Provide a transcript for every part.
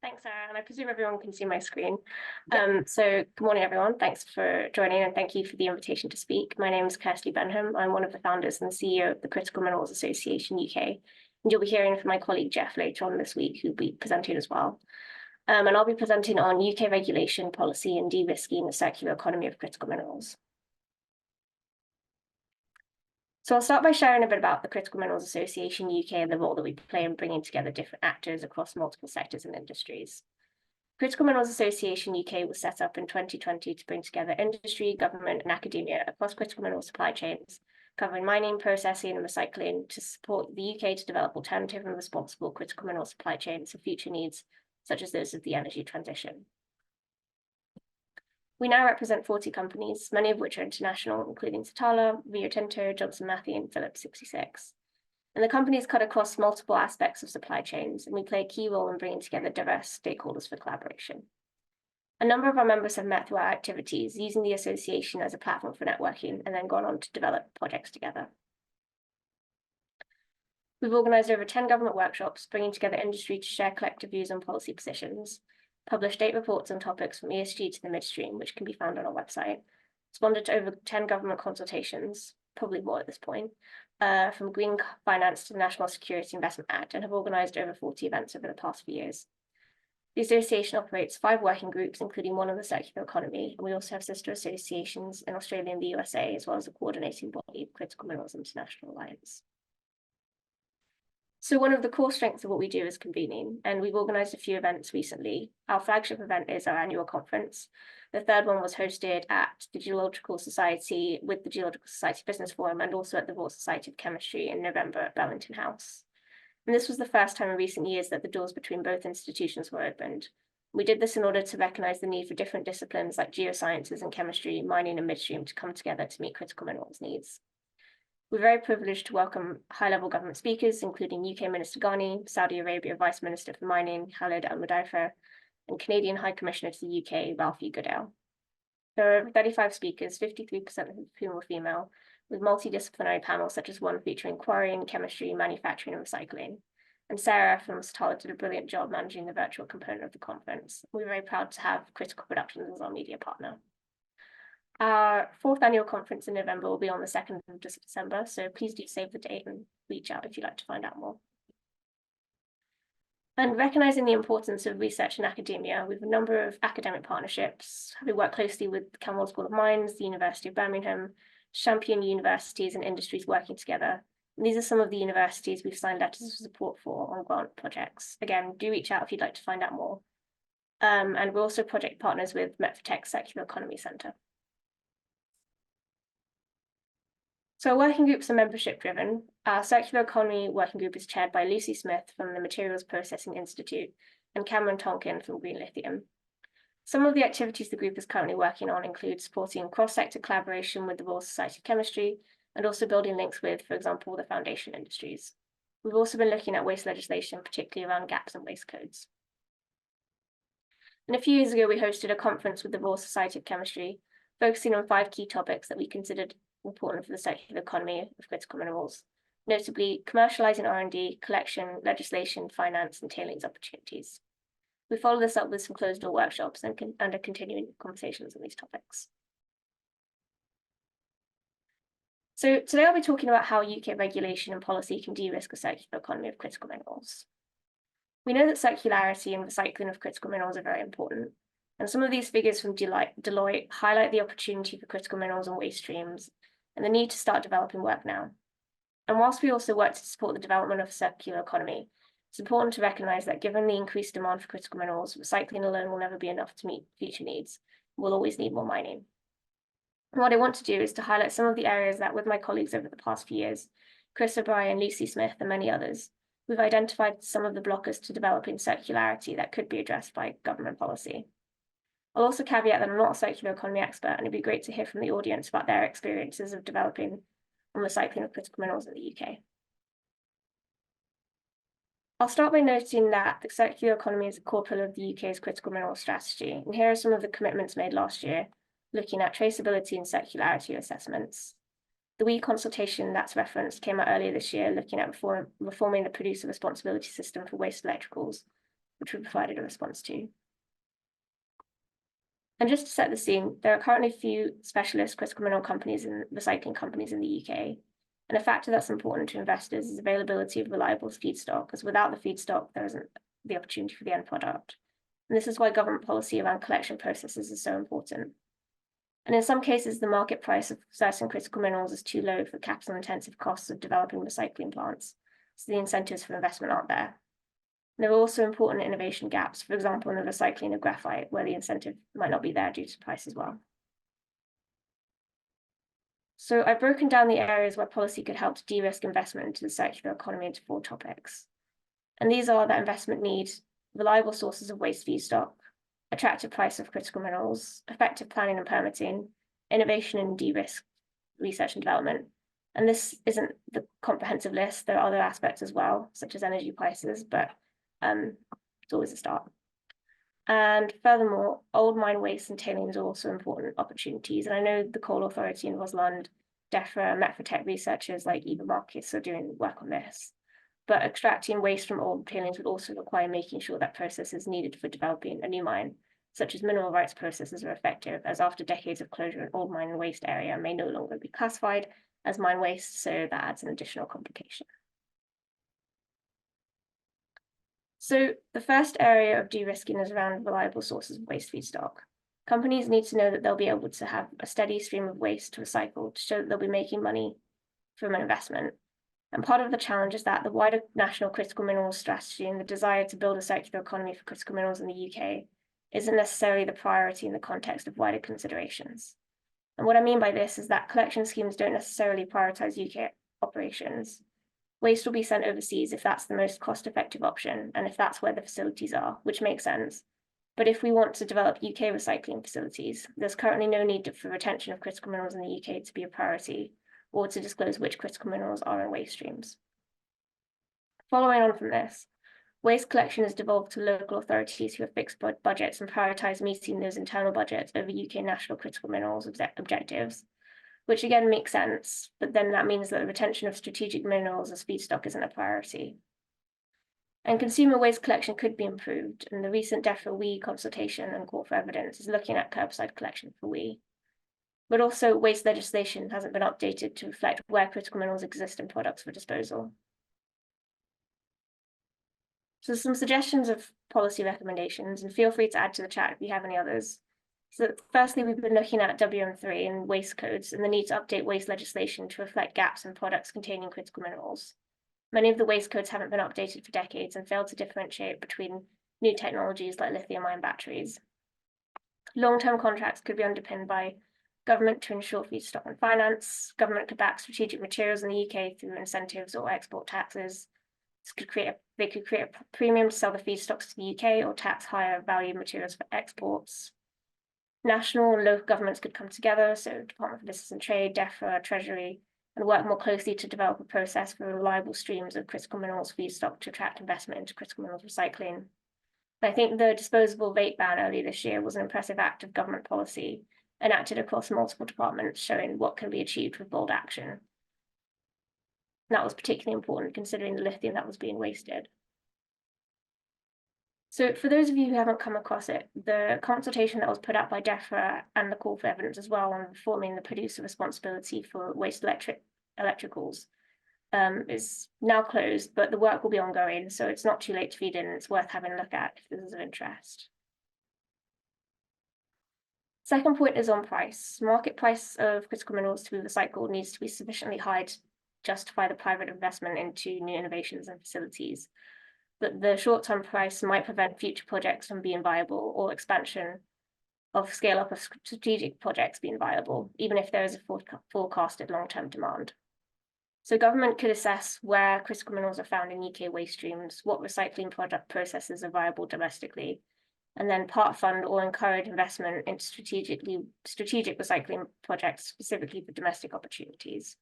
Thanks, Sarah, and I presume everyone can see my screen. So good morning, everyone. Thanks for joining, and thank you for the invitation to speak. My name is Kirsty Benham. I'm one of the founders and the CEO of the Critical Minerals Association UK, and you'll be hearing from my colleague Jeff later on this week, who'll be presenting as well. And I'll be presenting on UK regulation, policy, and de-risking the circular economy of critical minerals. So I'll start by sharing a bit about the Critical Minerals Association UK and the role that we play in bringing together different actors across multiple sectors and industries. Critical Minerals Association UK was set up in 2020 to bring together industry, government, and academia across critical mineral supply chains, covering mining, processing, and recycling to support the UK to develop alternative and responsible critical mineral supply chains for future needs, such as those of the energy transition. We now represent 40 companies, many of which are international, including Satala, Rio Tinto, Johnson Matthey, and Phillips 66. And the companies cut across multiple aspects of supply chains, and we play a key role in bringing together diverse stakeholders for collaboration. A number of our members have met through our activities, using the association as a platform for networking, and then gone on to develop projects together. We've organised over 10 government workshops, bringing together industry to share collective views on policy positions, published 8 reports on topics from ESG to the midstream, which can be found on our website, responded to over 10 government consultations, probably more at this point, from green finance to the National Security Investment Act, and have organised over 40 events over the past few years. The association operates 5 working groups, including one on the circular economy, and we also have sister associations in Australia and the USA, as well as a coordinating body, Critical Minerals International Alliance. So one of the core strengths of what we do is convening, and we've organised a few events recently. Our flagship event is our annual conference. The third one was hosted at the Geological Society with the Geological Society Business Forum, and also at the Royal Society of Chemistry in November at Bellington House. And this was the first time in recent years that the doors between both institutions were opened. We did this in order to recognise the need for different disciplines like geosciences and chemistry, mining and midstream to come together to meet critical minerals needs. We're very privileged to welcome high-level government speakers, including UK Minister Ghani, Saudi Arabia Vice Minister for Mining, Khalid Al-Mudaifer, and Canadian High Commissioner to the UK, Ralphie Goodale. There are over 35 speakers, 53% of whom were female, with multidisciplinary panels such as one featuring quarrying, chemistry, manufacturing, and recycling. And Sarah from Satala did a brilliant job managing the virtual component of the conference. We're very proud to have Critical Productions as our media partner. Our 4th annual conference in November will be on the 2nd of December, so please do save the date and reach out if you'd like to find out more. And recognising the importance of research in academia, we have a number of academic partnerships. We work closely with the Camberwell School of Mines, the University of Birmingham, champion universities and industries working together. And these are some of the universities we've signed letters of support for on grant projects. Again, do reach out if you'd like to find out more. And we're also project partners with Met4Tech Circular Economy Centre. So our working groups are membership driven. Our Circular Economy Working Group is chaired by Lucy Smith from the Materials Processing Institute and Cameron Tonkin from Green Lithium. Some of the activities the group is currently working on include supporting cross-sector collaboration with the Royal Society of Chemistry and also building links with, for example, the foundation industries. We've also been looking at waste legislation, particularly around gaps in waste codes. And a few years ago, we hosted a conference with the Royal Society of Chemistry, focusing on 5 key topics that we considered important for the circular economy of critical minerals, notably commercialising R&D, collection, legislation, finance, and tailings opportunities. We follow this up with some closed-door workshops and are continuing conversations on these topics. So today I'll be talking about how UK regulation and policy can de-risk a circular economy of critical minerals. We know that circularity and recycling of critical minerals are very important, and some of these figures from Deloitte highlight the opportunity for critical minerals and waste streams and the need to start developing work now. And whilst we also work to support the development of a circular economy, it's important to recognise that given the increased demand for critical minerals, recycling alone will never be enough to meet future needs. We'll always need more mining. And what I want to do is to highlight some of the areas that, with my colleagues over the past few years, Chris O'Brien, Lucy Smith, and many others, we've identified some of the blockers to developing circularity that could be addressed by government policy. I'll also caveat that I'm not a circular economy expert, and it'd be great to hear from the audience about their experiences of developing and recycling of critical minerals in the UK. I'll start by noting that the circular economy is a core pillar of the UK's critical minerals strategy, and here are some of the commitments made last year, looking at traceability and circularity assessments. The WE consultation that's referenced came out earlier this year, looking at reforming the producer responsibility system for waste electricals, which we provided a response to. And just to set the scene, there are currently few specialist critical mineral companies and recycling companies in the UK. And a factor that's important to investors is availability of reliable feedstock, because without the feedstock, there isn't the opportunity for the end product. And this is why government policy around collection processes is so important. And in some cases, the market price of certain critical minerals is too low for capital-intensive costs of developing recycling plants, so the incentives for investment aren't there. There are also important innovation gaps, for example, in the recycling of graphite, where the incentive might not be there due to price as well. So I've broken down the areas where policy could help to de-risk investment into the circular economy into 4 topics. And these are that investment need reliable sources of waste feedstock, attractive price of critical minerals, effective planning and permitting, innovation and de-risk research and development. And this isn't the comprehensive list. There are other aspects as well, such as energy prices, but it's always a start. And furthermore, old mine waste and tailings are also important opportunities. And I know the Coal Authority in Rosland, DEFRA, and Metfotech researchers like Eva Marcus are doing work on this. But extracting waste from old tailings would also require making sure that processes needed for developing a new mine, such as mineral rights processes, are effective, as after decades of closure, an old mine waste area may no longer be classified as mine waste, so that adds an additional complication. So the first area of de-risking is around reliable sources of waste feedstock. Companies need to know that they'll be able to have a steady stream of waste to recycle to show that they'll be making money from an investment. And part of the challenge is that the wider national critical minerals strategy and the desire to build a circular economy for critical minerals in the UK isn't necessarily the priority in the context of wider considerations. And what I mean by this is that collection schemes don't necessarily prioritize UK operations. Waste will be sent overseas if that's the most cost-effective option, and if that's where the facilities are, which makes sense. But if we want to develop UK recycling facilities, there's currently no need for retention of critical minerals in the UK to be a priority, or to disclose which critical minerals are in waste streams. Following on from this, waste collection is devolved to local authorities who have fixed budgets and prioritise meeting those internal budgets over UK national critical minerals objectives, which again makes sense, but then that means that the retention of strategic minerals as feedstock isn't a priority. And consumer waste collection could be improved, and the recent DEFRA WEEE consultation and call for evidence is looking at curbside collection for WEEE. But also waste legislation hasn't been updated to reflect where critical minerals exist in products for disposal. So some suggestions of policy recommendations, and feel free to add to the chat if you have any others. So firstly, we've been looking at WM3 and waste codes and the need to update waste legislation to reflect gaps in products containing critical minerals. Many of the waste codes haven't been updated for decades and fail to differentiate between new technologies like lithium-ion batteries. Long-term contracts could be underpinned by government to ensure feedstock and finance. Government could back strategic materials in the UK through incentives or export taxes. They could create a premium to sell the feedstocks to the UK or tax higher value materials for exports. National and local governments could come together, so Department for Business and Trade, DEFRA, Treasury, and work more closely to develop a process for reliable streams of critical minerals feedstock to attract investment into critical minerals recycling. I think the disposable vape ban earlier this year was an impressive act of government policy, enacted across multiple departments, showing what can be achieved with bold action. That was particularly important considering the lithium that was being wasted. So for those of you who haven't come across it, the consultation that was put out by DEFRA and the call for evidence as well on reforming the producer responsibility for waste electricals is now closed, but the work will be ongoing, so it's not too late to feed in. It's worth having a look at if this is of interest. Second point is on price. Market price of critical minerals to be recycled needs to be sufficiently high to justify the private investment into new innovations and facilities. But the short-term price might prevent future projects from being viable or expansion of scale-up of strategic projects being viable, even if there is a forecasted long-term demand. So government could assess where critical minerals are found in UK waste streams, what recycling product processes are viable domestically, and then part fund or encourage investment in strategic recycling projects specifically for domestic opportunities.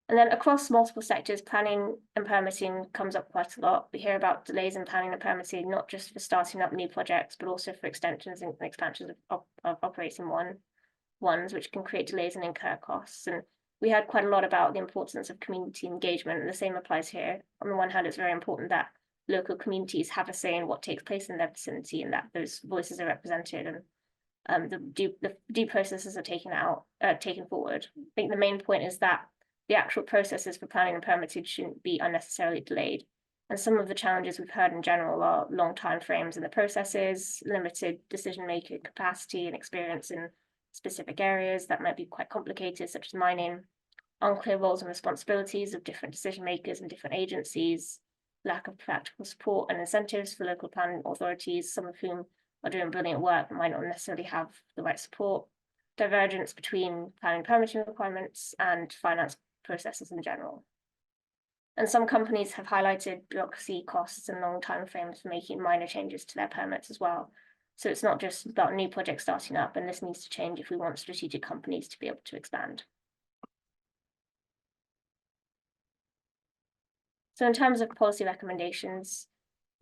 And then across multiple sectors, planning and permitting comes up quite a lot. We hear about delays in planning and permitting, not just for starting up new projects, but also for extensions and expansions of operating ones, which can create delays and incur costs. And we heard quite a lot about the importance of community engagement, and the same applies here. On the one hand, it's very important that local communities have a say in what takes place in their vicinity, and that those voices are represented, and the due processes are taken forward. I think the main point is that the actual processes for planning and permitting shouldn't be unnecessarily delayed. And some of the challenges we've heard in general are long time frames in the processes, limited decision-making capacity and experience in specific areas that might be quite complicated, such as mining, unclear roles and responsibilities of different decision makers and different agencies, lack of practical support and incentives for local planning authorities, some of whom are doing brilliant work but might not necessarily have the right support, divergence between planning and permitting requirements, and finance processes in general. And some companies have highlighted bureaucracy costs and long time frames for making minor changes to their permits as well. So it's not just about new projects starting up, and this needs to change if we want strategic companies to be able to expand. So in terms of policy recommendations,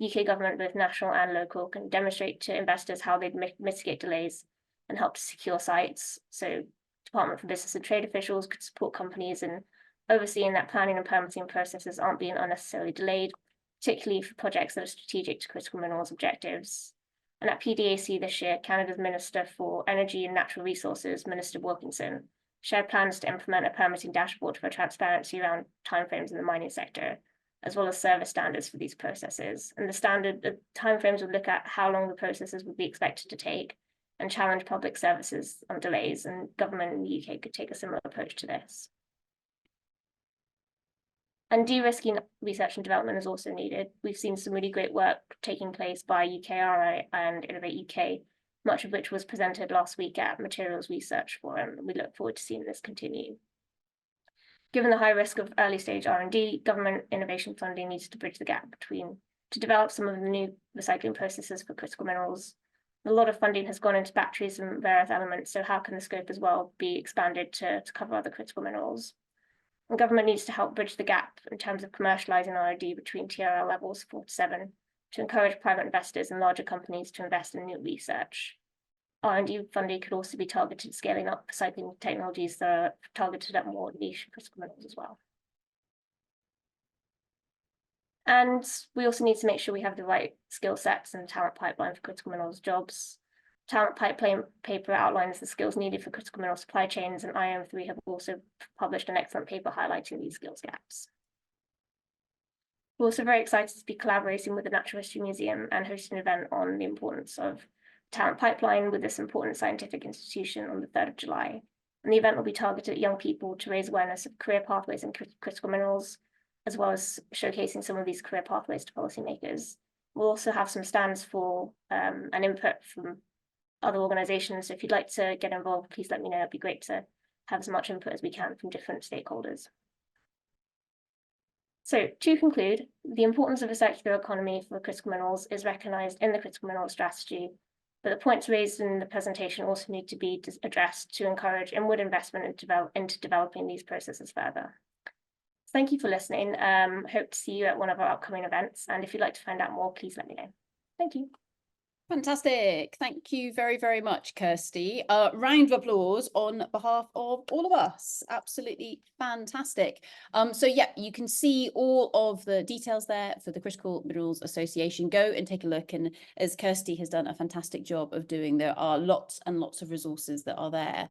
UK government, both national and local, can demonstrate to investors how they'd mitigate delays and help to secure sites. So Department for Business and Trade officials could support companies in overseeing that planning and permitting processes aren't being unnecessarily delayed, particularly for projects that are strategic to critical minerals objectives. And at PDAC this year, Canada's Minister for Energy and Natural Resources, Minister Wilkinson, shared plans to implement a permitting dashboard for transparency around timeframes in the mining sector, as well as service standards for these processes. And the timeframes would look at how long the processes would be expected to take and challenge public services on delays, and government in the UK could take a similar approach to this. And de-risking research and development is also needed. We've seen some really great work taking place by UKRI and Innovate UK, much of which was presented last week at Materials Research Forum. We look forward to seeing this continue. Given the high risk of early stage R&D, government innovation funding needs to bridge the gap to develop some of the new recycling processes for critical minerals. A lot of funding has gone into batteries and rare earth elements, so how can the scope as well be expanded to cover other critical minerals? And government needs to help bridge the gap in terms of commercializing R&D between TRL levels 4 to 7 to encourage private investors and larger companies to invest in new research. R&D funding could also be targeted scaling up recycling technologies that are targeted at more niche critical minerals as well. And we also need to make sure we have the right skill sets and talent pipeline for critical minerals jobs. Talent pipeline paper outlines the skills needed for critical mineral supply chains, and IM3 have also published an excellent paper highlighting these skills gaps. We're also very excited to be collaborating with the Natural History Museum and hosting an event on the importance of talent pipeline with this important scientific institution on the 3rd of July. And the event will be targeted at young people to raise awareness of career pathways in critical minerals, as well as showcasing some of these career pathways to policymakers. We'll also have some stands for an input from other organizations. So if you'd like to get involved, please let me know. It'd be great to have as much input as we can from different stakeholders. So to conclude, the importance of a circular economy for critical minerals is recognized in the critical mineral strategy, but the points raised in the presentation also need to be addressed to encourage inward investment into developing these processes further. Thank you for listening. Hope to see you at one of our upcoming events. And if you'd like to find out more, please let me know. Thank you. Fantastic. Thank you very, very much, Kirsty. Round of applause on behalf of all of us. Absolutely fantastic. So yeah, you can see all of the details there for the Critical Minerals Association. Go and take a look. And as Kirsty has done a fantastic job of doing, there are lots and lots of resources that are there.